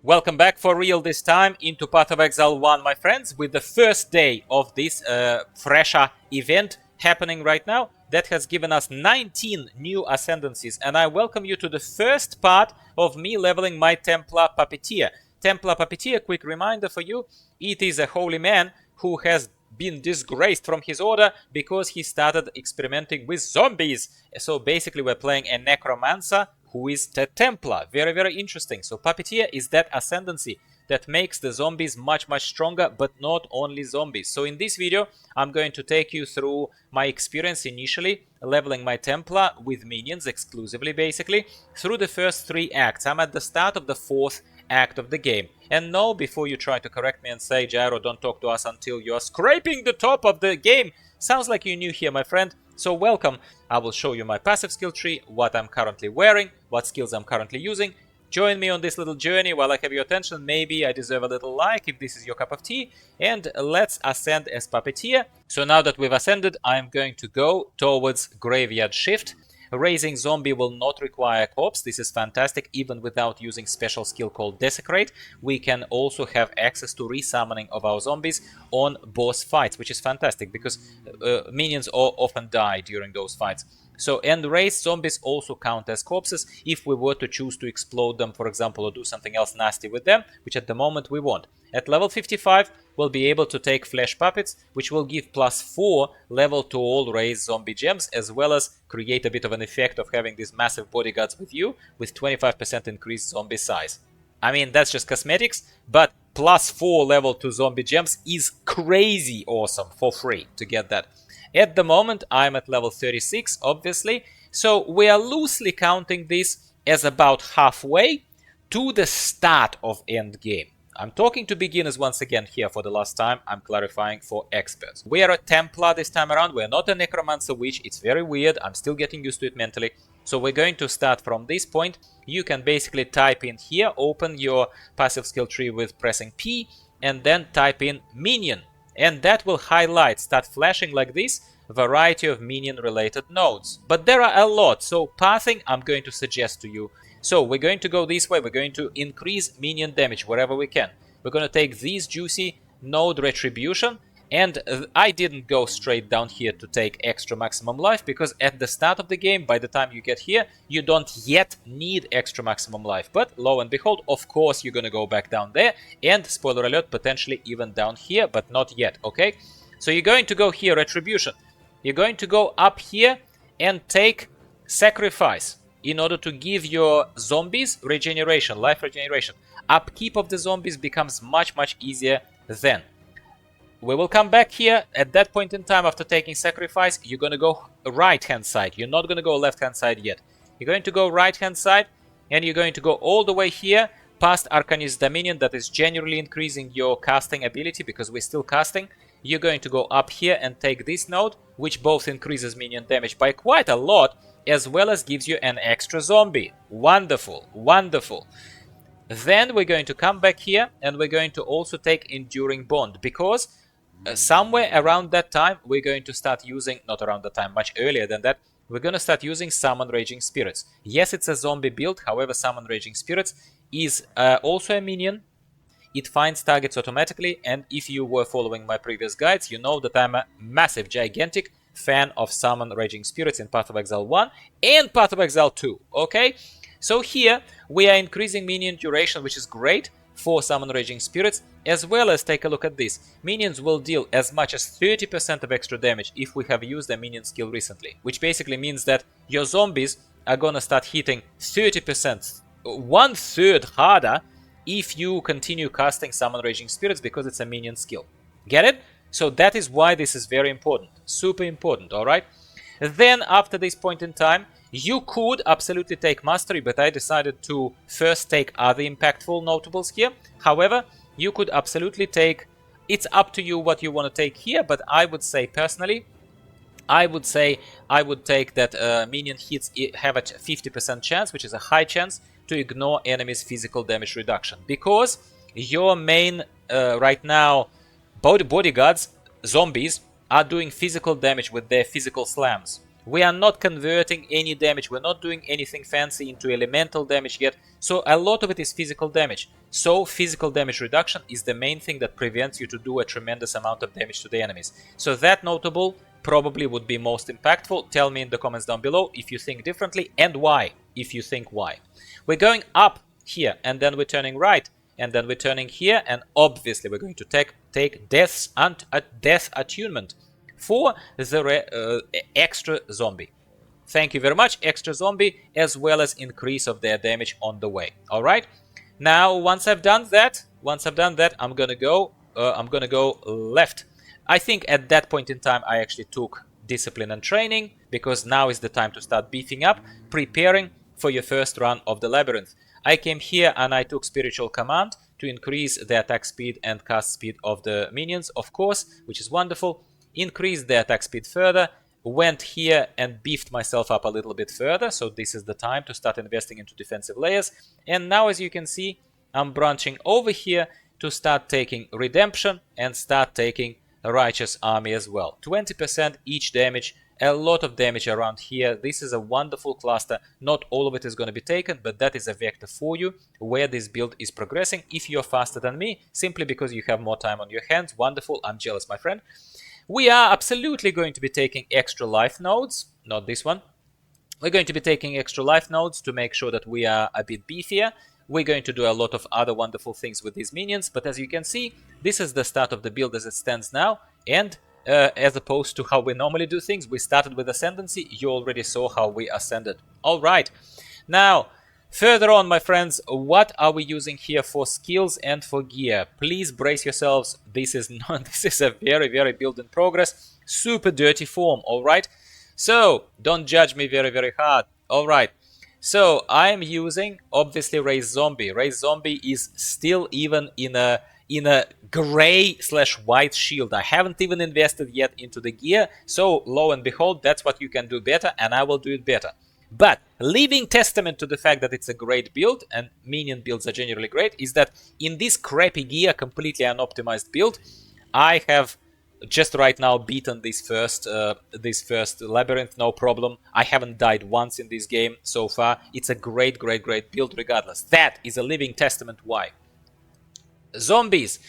Welcome back for real this time into Path of Exile 1, my friends, with the first day of this Phrecia event happening right now. That has given us 19 new Ascendancies, and I welcome you to the first part of me leveling my Templar Puppeteer. Templar Puppeteer, quick reminder for you, it is a holy man who has been disgraced from his order because he started experimenting with zombies. So basically we're playing a necromancer who is the Templar. Very, very interesting. So Puppeteer is that ascendancy that makes the zombies much stronger, but not only zombies. So in this video, I'm going to take you through my experience initially leveling my Templar with minions exclusively, basically, through the first 3 acts. I'm at the start of the 4th act of the game. And no, before you try to correct me and say, Gyro, don't talk to us until you're scraping the top of the game. Sounds like you're new here, my friend. So welcome. I will show you my passive skill tree, what I'm currently wearing, what skills I'm currently using. Join me on this little journey while I have your attention. Maybe I deserve a little like if this is your cup of tea. And let's ascend as Puppeteer. So now that we've ascended, I'm going to go towards Graveyard Shift. Raising zombie will not require corpse. This is fantastic. Even without using special skill called Desecrate, we can also have access to resummoning of our zombies on boss fights, which is fantastic because minions often die during those fights. So, and raised zombies also count as corpses if we were to choose to explode them, for example, or do something else nasty with them, which at the moment we won't. At level 55, we'll be able to take flesh puppets, which will give +4 level to all raised zombie gems, as well as create a bit of an effect of having these massive bodyguards with you, with 25% increased zombie size. I mean, that's just cosmetics, but +4 level to zombie gems is crazy awesome for free to get that. At the moment, I'm at level 36, obviously, so we are loosely counting this as about halfway to the start of endgame. I'm talking to beginners once again here for the last time. I'm clarifying for experts. We are a Templar this time around. We're not a Necromancer Witch. It's very weird. I'm still getting used to it mentally. So we're going to start from this point. You can basically type in here, open your passive skill tree with pressing P, and then type in minion. And that will highlight, start flashing like this, a variety of minion-related nodes. But there are a lot, so pathing I'm going to suggest to you. So we're going to go this way, we're going to increase minion damage wherever we can. We're going to take these juicy node retribution, and I didn't go straight down here to take extra maximum life, because at the start of the game, by the time you get here, you don't yet need extra maximum life. But lo and behold, of course, you're going to go back down there, and spoiler alert, potentially even down here, but not yet, okay? So you're going to go here, retribution. You're going to go up here and take sacrifice in order to give your zombies regeneration, life regeneration. Upkeep of the zombies becomes much easier then. We will come back here. At that point in time, after taking sacrifice, you're going to go right-hand side. You're not going to go left-hand side yet. You're going to go right-hand side, and you're going to go all the way here, past Arcanist Dominion, that is generally increasing your casting ability, because we're still casting. You're going to go up here and take this node, which both increases minion damage by quite a lot, as well as gives you an extra zombie. Wonderful, wonderful. Then we're going to come back here, and we're going to also take Enduring Bond, because somewhere around that time, we're going to start using, not around that time, much earlier than that, we're going to start using Summon Raging Spirits. Yes, it's a zombie build, however, Summon Raging Spirits is also a minion. It finds targets automatically, and if you were following my previous guides, you know that I'm a massive, gigantic fan of Summon Raging Spirits in Path of Exile 1 and Path of Exile 2, okay? So here, we are increasing minion duration, which is great for Summon Raging Spirits, as well as, take a look at this, minions will deal as much as 30% of extra damage if we have used a minion skill recently, which basically means that your zombies are gonna start hitting 30%, 1/3 harder if you continue casting Summon Raging Spirits, because it's a minion skill. Get it? So that is why this is very important. Super important, alright? Then, after this point in time, you could absolutely take Mastery, but I decided to first take other impactful notables here. However, you could absolutely take... It's up to you what you want to take here, but I would say, personally, I would take that minion hits have a 50% chance, which is a high chance, to ignore enemies' physical damage reduction. Because your main, right now, bodyguards, zombies, are doing physical damage with their physical slams. We are not converting any damage. We're not doing anything fancy into elemental damage yet. So a lot of it is physical damage. So physical damage reduction is the main thing that prevents you to do a tremendous amount of damage to the enemies. So that notable probably would be most impactful. Tell me in the comments down below if you think differently and why, if you think why. We're going up here and then we're turning right and then we're turning here, and obviously we're going to take death attunement for the extra zombie. Thank you very much, extra zombie, as well as increase of their damage on the way. All right. Now, once I've done that, I'm gonna go left. I think at that point in time, I actually took discipline and training because now is the time to start beefing up, preparing for your first run of the labyrinth. I came here and I took spiritual command to increase the attack speed and cast speed of the minions, of course, which is wonderful. Increased the attack speed further, went here and beefed myself up a little bit further, so this is the time to start investing into defensive layers. And now, as you can see, I'm branching over here to start taking redemption and start taking righteous army as well. 20% each damage, a lot of damage around here. This is a wonderful cluster. Not all of it is going to be taken, but that is a vector for you where this build is progressing. If you're faster than me, simply because you have more time on your hands, wonderful, I'm jealous, my friend. We are absolutely going to be taking extra life nodes, not this one. We're going to be taking extra life nodes to make sure that we are a bit beefier. We're going to do a lot of other wonderful things with these minions, but as you can see, this is the start of the build as it stands now, and as opposed to how we normally do things, we started with Ascendancy. You already saw how we ascended. All right. Now, further on, my friends, what are we using here for skills and for gear? Please brace yourselves. This is a very, very build in progress. Super dirty form, all right? So, don't judge me very, very hard. All right. So, I'm using, obviously, Raise Zombie. Raise Zombie is still even in a gray/white shield. I haven't even invested yet into the gear. So, lo and behold, that's what you can do better, and I will do it better. But living testament to the fact that it's a great build, and minion builds are generally great, is that in this crappy gear, completely unoptimized build, I have just right now beaten this first labyrinth, no problem. I haven't died once in this game so far. It's a great, great, great build regardless. That is a living testament why. Zombies,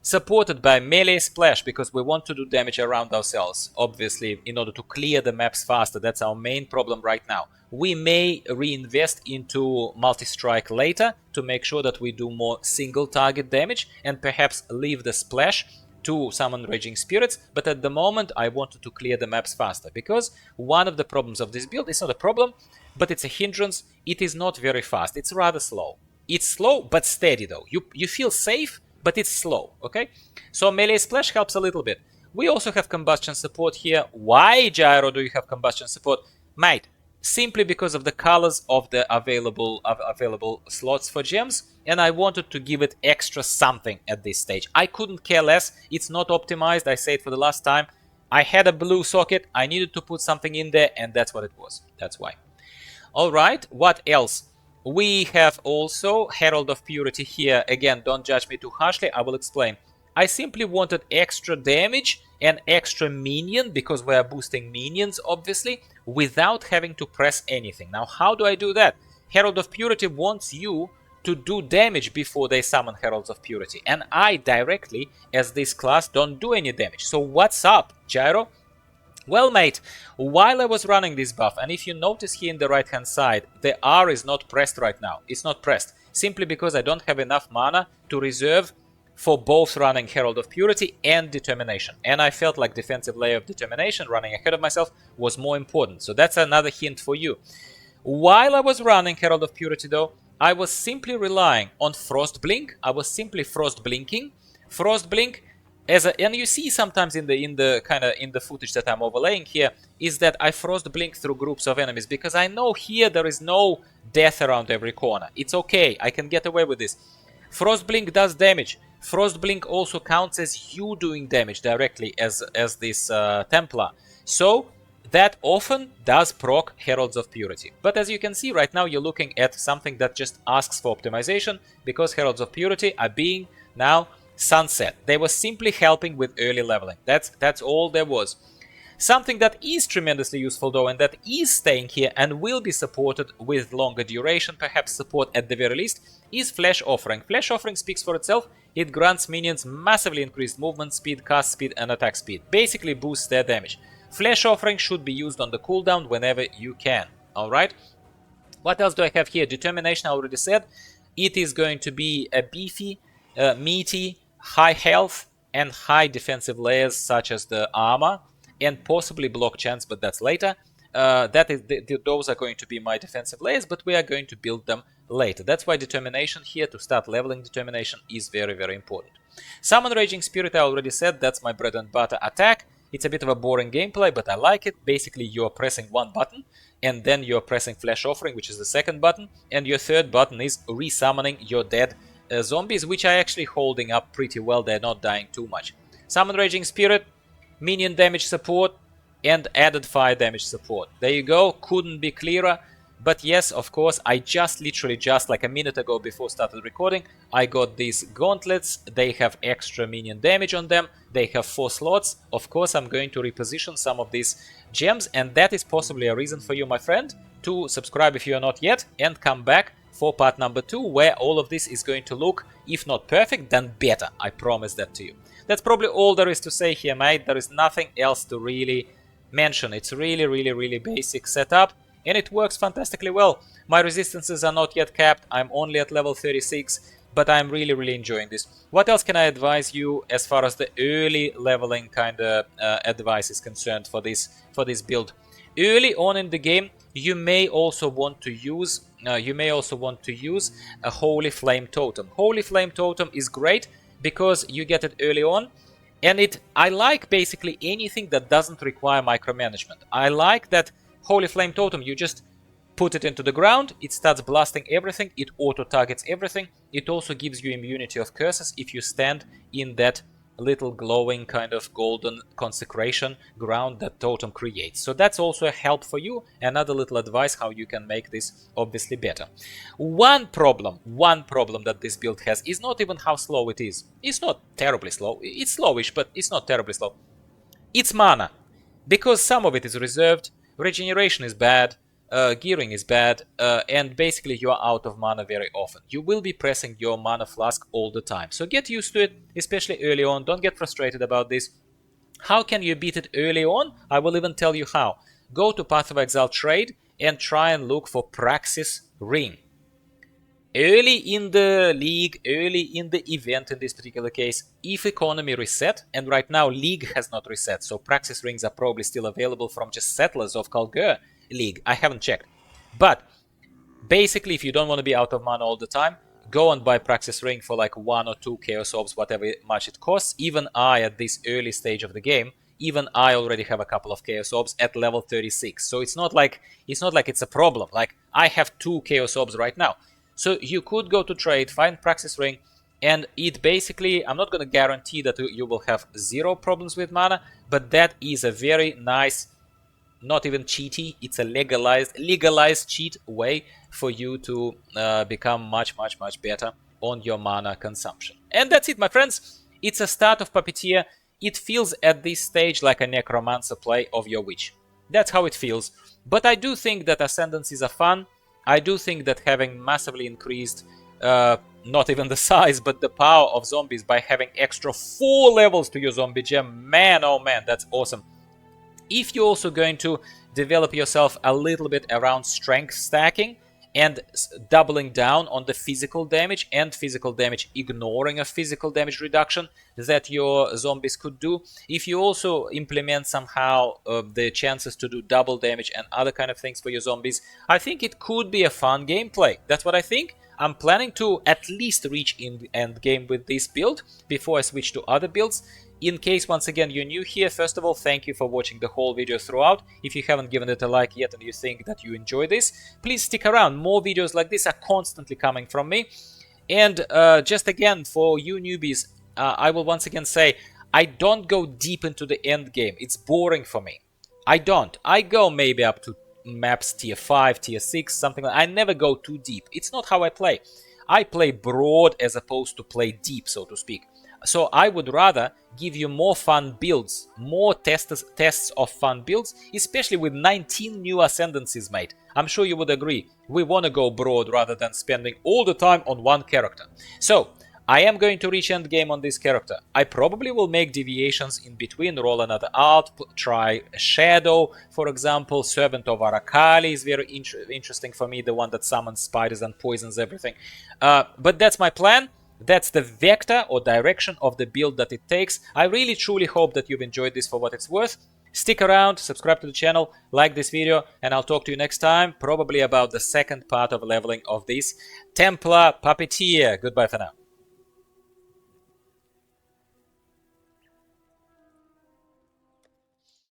supported by melee splash, because we want to do damage around ourselves, obviously, in order to clear the maps faster. That's our main problem right now. We may reinvest into multi-strike later to make sure that we do more single target damage and perhaps leave the splash to summon Raging Spirits, but at the moment I wanted to clear the maps faster, because one of the problems of this build, it's not a problem, but it's a hindrance, it is not very fast, it's rather slow. It's slow but steady though. You feel safe, but it's slow, okay? So melee splash helps a little bit. We also have combustion support here. Why, Gyro, do you have combustion support? Mate, simply because of the colors of the available slots for gems, and I wanted to give it extra something at this stage. I couldn't care less. It's not optimized. I say it for the last time. I had a blue socket. I needed to put something in there, and that's what it was. That's why. All right, what else? We have also Herald of Purity here. Again, don't judge me too harshly. I will explain. I simply wanted extra damage and extra minion, because we are boosting minions, obviously, without having to press anything. Now, how do I do that? Herald of Purity wants you to do damage before they summon Heralds of Purity. And I directly, as this class, don't do any damage. So what's up, Gyro? Well, mate, while I was running this buff, and if you notice here in the right-hand side, the R is not pressed right now. It's not pressed, simply because I don't have enough mana to reserve for both running Herald of Purity and Determination. And I felt like defensive layer of Determination, running ahead of myself, was more important. So that's another hint for you. While I was running Herald of Purity, though, I was simply relying on Frost Blink. I was simply Frost Blinking. Frost Blink, and you see sometimes in the footage that I'm overlaying here, is that I Frost Blink through groups of enemies, because I know here there is no death around every corner. It's okay, I can get away with this. Frost Blink does damage. Frost Blink also counts as you doing damage directly as this Templar. So that often does proc Heralds of Purity. But as you can see right now, you're looking at something that just asks for optimization, because Heralds of Purity are being now sunset. They were simply helping with early leveling. That's all there was. Something that is tremendously useful though, and that is staying here and will be supported with longer duration, perhaps support at the very least, is Flash Offering. Flash Offering speaks for itself. It grants minions massively increased movement speed, cast speed and attack speed. Basically boosts their damage. Flash Offering should be used on the cooldown whenever you can. Alright? What else do I have here? Determination, I already said. It is going to be a beefy, meaty, high health and high defensive layers such as the armor and possibly block chance, but that's later. Those are going to be my defensive layers, but we are going to build them later. That's why determination here, to start leveling determination, is very, very important. Summon Raging Spirit, I already said, that's my bread and butter attack. It's a bit of a boring gameplay, but I like it. Basically, you're pressing one button, and then you're pressing Flash Offering, which is the second button, and your third button is resummoning your dead zombies, which are actually holding up pretty well. They're not dying too much. Summon Raging Spirit, minion damage support, and added fire damage support. There you go, couldn't be clearer. But yes, of course, I literally just like a minute ago before started recording, I got these gauntlets. They have extra minion damage on them. They have 4 slots. Of course, I'm going to reposition some of these gems, and that is possibly a reason for you, my friend, to subscribe if you are not yet, and come back for part number 2, where all of this is going to look, if not perfect, then better. I promise that to you. That's probably all there is to say here, mate. There is nothing else to really mention. It's really basic setup, and it works fantastically well. My resistances are not yet capped. I'm only at level 36, but I'm really enjoying this. What else can I advise you as far as the early leveling kind of advice is concerned for this build? Early on in the game, you may also want to use a Holy Flame Totem. Holy Flame Totem is great because you get it early on, and I like basically anything that doesn't require micromanagement. I like that Holy Flame Totem, you just put it into the ground, it starts blasting everything, it auto-targets everything. It also gives you immunity of curses if you stand in that little glowing kind of golden consecration ground that totem creates. So that's also a help for you, another little advice how you can make this obviously better. One problem that this build has is not even how slow it is. It's not terribly slow, it's slowish, but it's not terribly slow. It's mana, because some of it is reserved, regeneration is bad, gearing is bad, and basically you are out of mana very often. You will be pressing your mana flask all the time. So get used to it, especially early on. Don't get frustrated about this. How can you beat it early on? I will even tell you how. Go to Path of Exile trade and try and look for Praxis Ring. Early in the league, early in the event in this particular case, if economy reset, and right now league has not reset, so Praxis Rings are probably still available from just settlers of Kalgur League. I haven't checked. But basically, if you don't want to be out of mana all the time, go and buy Praxis Ring for like 1 or 2 Chaos Orbs, whatever much it costs. Even I, at this early stage of the game, even I already have a couple of Chaos Orbs at level 36. So it's not like it's a problem. Like, I have 2 Chaos Orbs right now. So you could go to trade, find Praxis Ring, and it basically, I'm not going to guarantee that you will have 0 problems with mana, but that is a very nice, not even cheaty, it's a legalized cheat way for you to become much better on your mana consumption. And that's it, my friends. It's a start of Puppeteer. It feels at this stage like a Necromancer play of your Witch. That's how it feels. But I do think that Ascendancies are fun. I do think that having massively increased, not even the size, but the power of zombies by having extra 4 levels to your zombie gem, man, oh man, that's awesome. If you're also going to develop yourself a little bit around strength stacking and doubling down on the physical damage and physical damage ignoring a physical damage reduction that your zombies could do, if you also implement somehow the chances to do double damage and other kind of things for your zombies, I think it could be a fun gameplay. That's what I think. I'm planning to at least reach in the end game with this build before I switch to other builds. In case, once again, you're new here, first of all, thank you for watching the whole video throughout. If you haven't given it a like yet and you think that you enjoy this, please stick around. More videos like this are constantly coming from me. And just again, for you newbies, I will once again say, I don't go deep into the end game. It's boring for me. I don't. I go maybe up to maps tier 5, tier 6, something like that. I never go too deep. It's not how I play. I play broad as opposed to play deep, so to speak. So I would rather give you more fun builds, more tests of fun builds, especially with 19 new Ascendancies, mate. I'm sure you would agree. We want to go broad rather than spending all the time on one character. So I am going to reach endgame on this character. I probably will make deviations in between, roll another art, try Shadow, for example. Servant of Arakali is very interesting for me, the one that summons spiders and poisons everything. But that's my plan. That's the vector or direction of the build that it takes. I really truly hope that you've enjoyed this for what it's worth. Stick around, subscribe to the channel, like this video, and I'll talk to you next time, probably about the second part of leveling of this Templar Puppeteer. Goodbye for now.